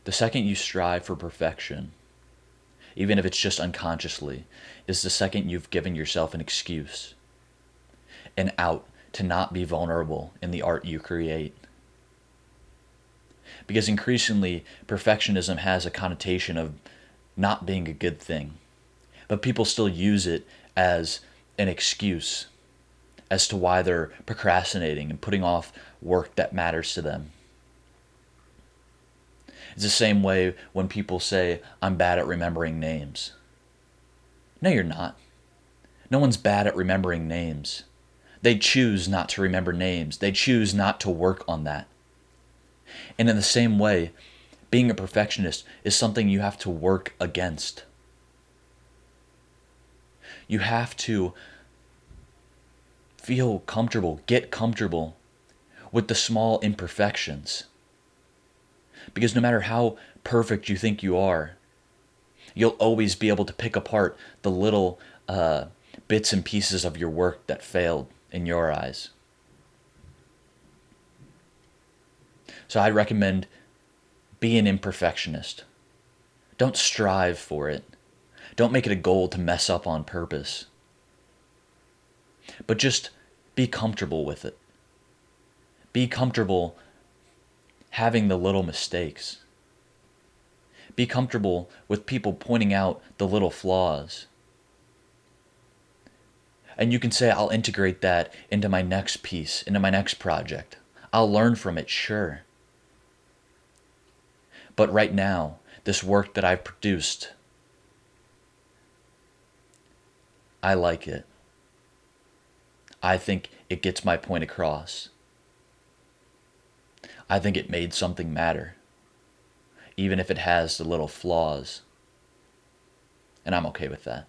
The second you strive for perfection, even if it's just unconsciously, is the second you've given yourself an excuse, an out to not be vulnerable in the art you create. Because increasingly, perfectionism has a connotation of not being a good thing, but people still use it as an excuse as to why they're procrastinating and putting off work that matters to them. It's the same way when people say, I'm bad at remembering names. No, you're not. No one's bad at remembering names. They choose not to remember names. They choose not to work on that. And in the same way, being a perfectionist is something you have to work against. You have to feel comfortable, get comfortable with the small imperfections. Because no matter how perfect you think you are, you'll always be able to pick apart the little bits and pieces of your work that failed in your eyes. So I recommend be an imperfectionist. Don't strive for it. Don't make it a goal to mess up on purpose. But just be comfortable with it. Be comfortable having the little mistakes. Be comfortable with people pointing out the little flaws. And you can say, I'll integrate that into my next piece, into my next project. I'll learn from it, sure. But right now, this work that I've produced, I like it. I think it gets my point across. I think it made something matter, even if it has the little flaws. And I'm okay with that.